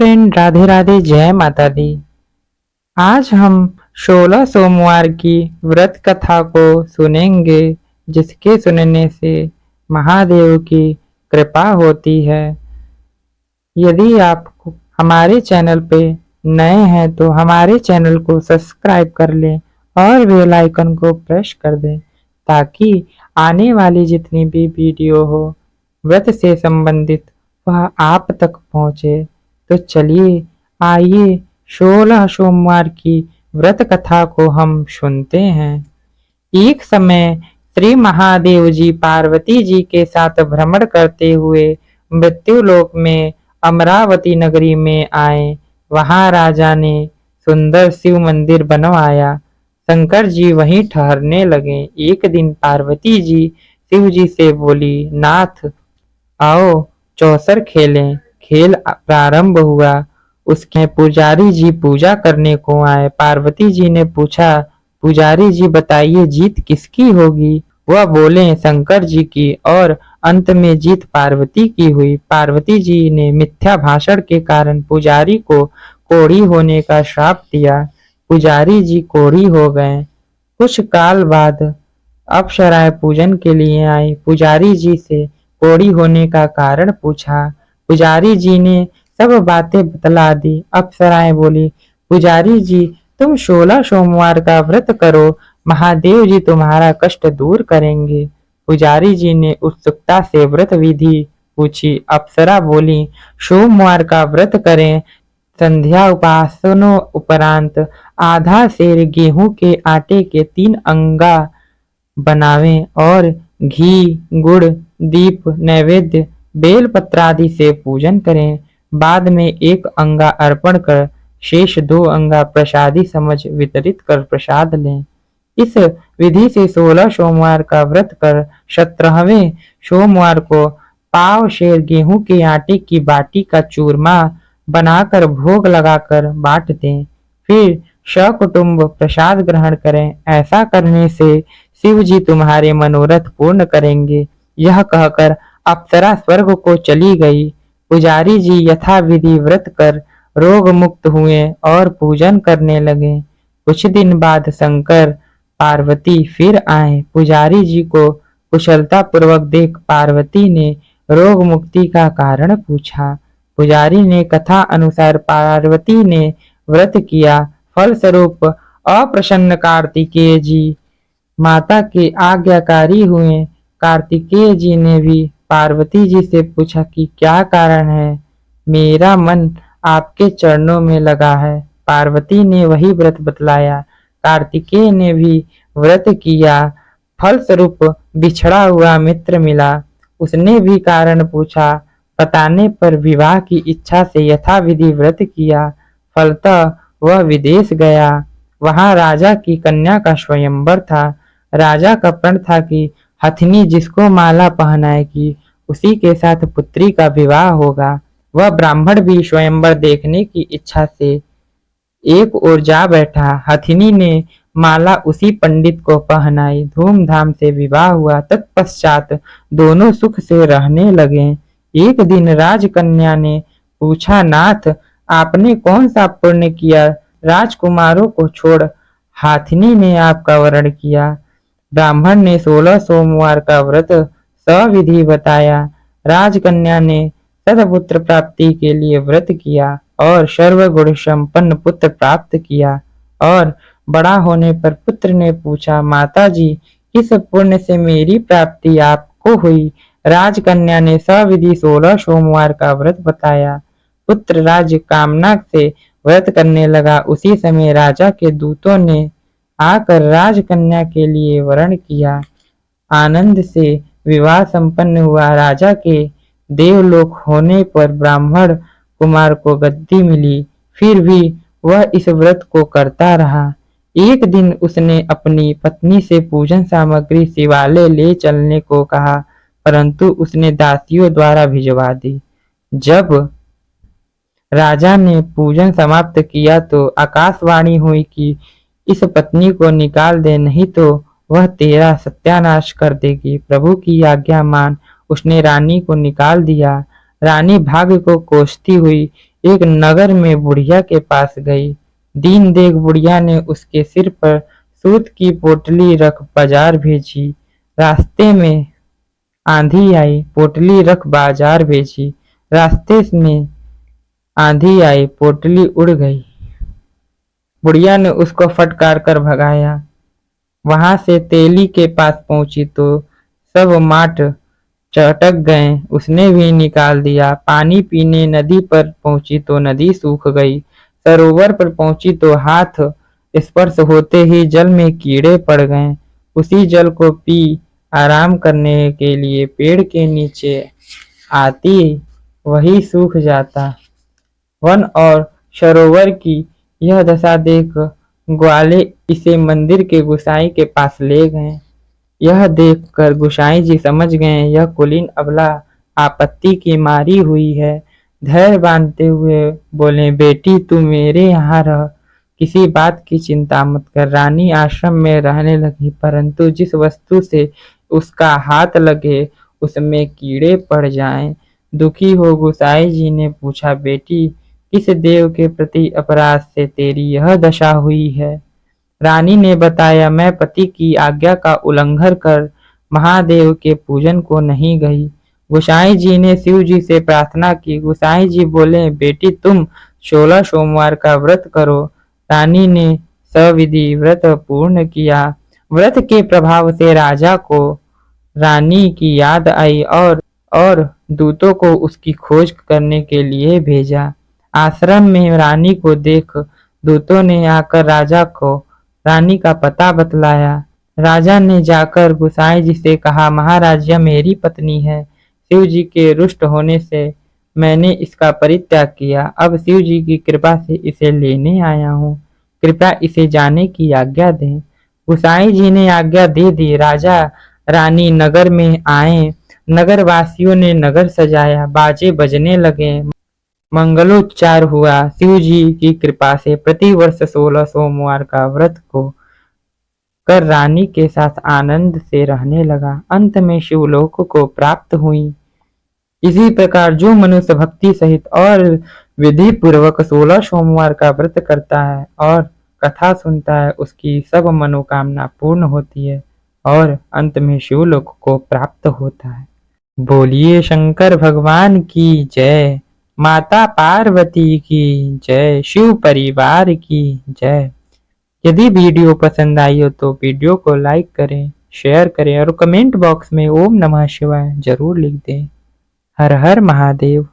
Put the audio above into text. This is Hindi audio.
फ्रेंड, राधे राधे, जय माता दी। आज हम 16 सोमवार की व्रत कथा को सुनेंगे, जिसके सुनने से महादेव की कृपा होती है। यदि आप हमारे चैनल पे नए हैं तो हमारे चैनल को सब्सक्राइब कर लें और बेल आइकन को प्रेस कर दें, ताकि आने वाली जितनी भी वीडियो हो व्रत से संबंधित वह आप तक पहुंचे। तो चलिए, आइए 16 सोमवार की व्रत कथा को हम सुनते हैं। एक समय श्री महादेव जी पार्वती जी के साथ भ्रमण करते हुए मृत्युलोक में अमरावती नगरी में आए। वहां राजा ने सुंदर शिव मंदिर बनवाया। शंकर जी वहीं ठहरने लगे। एक दिन पार्वती जी शिव जी से बोली, नाथ आओ चौसर खेलें। खेल प्रारंभ हुआ। उसके पुजारी जी पूजा करने को आए। पार्वती जी ने पूछा, पुजारी जी बताइए जीत किसकी होगी? वह बोले, शंकर जी की। और अंत में जीत पार्वती की हुई। पार्वती जी ने मिथ्या भाषण के कारण पुजारी को कोढ़ी होने का श्राप दिया। पुजारी जी कोढ़ी हो गए। कुछ काल बाद अप्सराएं पूजन के लिए आई। पुजारी जी से कोढ़ी होने का कारण पूछा। पुजारी जी ने सब बातें बतला दी। अप्सराएं बोली, पुजारी जी तुम 16 सोमवार का व्रत करो, महादेव जी तुम्हारा कष्ट दूर करेंगे। पुजारी जी ने उत्सुकता से व्रत विधि पूछी। अप्सरा बोली, सोमवार का व्रत करें, संध्या उपासनों उपरांत आधा सेर गेहूं के आटे के 3 अंगा बनावें और घी, गुड़, दीप, नैवेद्य, बेलपत्र आदि से पूजन करें। बाद में 1 अंगा अर्पण कर शेष 2 अंगा प्रसादी समझ वितरित कर प्रसाद लें। इस विधि से 16 सोमवार का व्रत कर 17वें सोमवार को पाव शेर गेहूं के आटे की बाटी का चूरमा बनाकर भोग लगाकर बांट दें। फिर सकुटुंब प्रसाद ग्रहण करें। ऐसा करने से शिव जी तुम्हारे मनोरथ पूर्ण करेंगे। यह कहकर अप्सरा स्वर्ग को चली गई। पुजारी जी यथाविधि व्रत कर रोग मुक्त हुए और पूजन करने लगे। कुछ दिन बाद शंकर पार्वती फिर आए। पुजारी जी को कुशलता पूर्वक देख पार्वती ने रोग मुक्ति का कारण पूछा। पुजारी ने कथा अनुसार पार्वती ने व्रत किया। फलस्वरूप अप्रसन्न कार्तिकेय जी माता के आज्ञाकारी हुए। कार्तिकेय जी ने भी पार्वती जी से पूछा कि क्या कारण है? मेरा मन आपके चरणों में लगा है। पार्वती ने वही व्रत बतलाया। कार्तिकेय ने भी व्रत किया। फलस्वरूप बिछड़ा हुआ मित्र मिला। उसने भी कारण पूछा। बताने पर विवाह की इच्छा से यथाविधि व्रत किया। फलतः वह विदेश गया। वहां राजा की कन्या का स्वयंवर था। राजा का प्रण था कि हथिनी जिसको माला पहनाएगी उसी के साथ पुत्री का विवाह होगा। वह ब्राह्मण भी स्वयंवर देखने की इच्छा से एक ओर जा बैठा। हथिनी ने माला उसी पंडित को पहनाई। धूमधाम से विवाह हुआ। तत्पश्चात दोनों सुख से रहने लगे। एक दिन राजकन्या ने पूछा, नाथ आपने कौन सा पुण्य किया? राजकुमारों को छोड़ हाथिनी ने आपका वरण किया। ब्राह्मण ने 16 सोमवार का व्रत सविधि बताया। राजकन्या ने सतपुत्र प्राप्ति के लिए व्रत किया और सर्वगुण संपन्न पुत्र प्राप्त किया। और बड़ा होने पर पुत्र ने पूछा, माताजी किस पुण्य से मेरी प्राप्ति आपको हुई? राजकन्या ने सविधि 16 सोमवार का व्रत बताया। पुत्र राज्य कामना से व्रत करने लगा। उसी समय राजा के दूतों ने आकर राजकन्या के लिए वरण किया। आनंद से विवाह संपन्न हुआ। राजा के देवलोक होने पर ब्राह्मण कुमार को गद्दी मिली। फिर भी वह इस व्रत को करता रहा। एक दिन उसने अपनी पत्नी से पूजन सामग्री शिवालय ले चलने को कहा, परंतु उसने दासियों द्वारा भिजवा दी। जब राजा ने पूजन समाप्त किया तो आकाशवाणी हुई कि इस पत्नी को निकाल दे, नहीं तो वह तेरा सत्यानाश कर देगी। प्रभु की आज्ञा मान उसने रानी को निकाल दिया। रानी भाग्य को कोसती हुई एक नगर में बुढ़िया के पास गई। दीन देख बुढ़िया ने उसके सिर पर सूत की पोटली रख बाजार भेजी। रास्ते में आंधी आई, पोटली रख बाजार भेजी। रास्ते में आंधी आई, पोटली उड़ गई। बुढ़िया ने उसको फटकार कर भगाया। वहां से तेली के पास पहुंची तो सब माट चटक गए, उसने भी निकाल दिया। पानी पीने नदी पर पहुंची तो नदी सूख गई। सरोवर पर पहुंची तो हाथ स्पर्श होते ही जल में कीड़े पड़ गए। उसी जल को पी आराम करने के लिए पेड़ के नीचे आती, वही सूख जाता। वन और सरोवर की यह दशा देख ग्वाले इसे मंदिर के गोसाई के पास ले गए। यह देखकर गोसाई जी समझ गए यह कुलीन अबला आपत्ति की मारी हुई है। धैर्य बांधते हुए बोले, बेटी तू मेरे यहाँ रह, किसी बात की चिंता मत कर। रानी आश्रम में रहने लगी, परंतु जिस वस्तु से उसका हाथ लगे उसमें कीड़े पड़ जाएं। दुखी हो गोसाई जी ने पूछा, बेटी किस देव के प्रति अपराध से तेरी यह दशा हुई है? रानी ने बताया, मैं पति की आज्ञा का उल्लंघन कर महादेव के पूजन को नहीं गई। गोसाई जी ने शिव जी से प्रार्थना की। गोसाई जी बोले, बेटी तुम 16 सोमवार का व्रत करो। रानी ने सविधि व्रत पूर्ण किया। व्रत के प्रभाव से राजा को रानी की याद आई और दूतों को उसकी खोज करने के लिए भेजा। आश्रम में रानी को देख दूतों ने आकर राजा को रानी का पता बतलाया। राजा ने जाकर गोसाई जी से कहा, महाराज यह मेरी पत्नी है। शिव जी के रुष्ट होने से मैंने इसका परित्याग किया। अब शिव जी की कृपा से इसे लेने आया हूँ। कृपया इसे जाने की आज्ञा दें। गोसाई जी ने आज्ञा दे दी। राजा रानी नगर में आए। नगर वासियों ने नगर सजाया, बाजे बजने लगे, मंगलोच्चार हुआ। शिव जी की कृपा से प्रतिवर्ष 16 सोमवार का व्रत को कर रानी के साथ आनंद से रहने लगा। अंत में शिवलोक को प्राप्त हुई। इसी प्रकार जो मनुष्य भक्ति सहित और विधि पूर्वक 16 सोमवार का व्रत करता है और कथा सुनता है, उसकी सब मनोकामना पूर्ण होती है और अंत में शिवलोक को प्राप्त होता है। बोलिए शंकर भगवान की जय, माता पार्वती की जय, शिव परिवार की जय। यदि वीडियो पसंद आई हो तो वीडियो को लाइक करें, शेयर करें और कमेंट बॉक्स में ओम नमः शिवाय जरूर लिख दें। हर हर महादेव।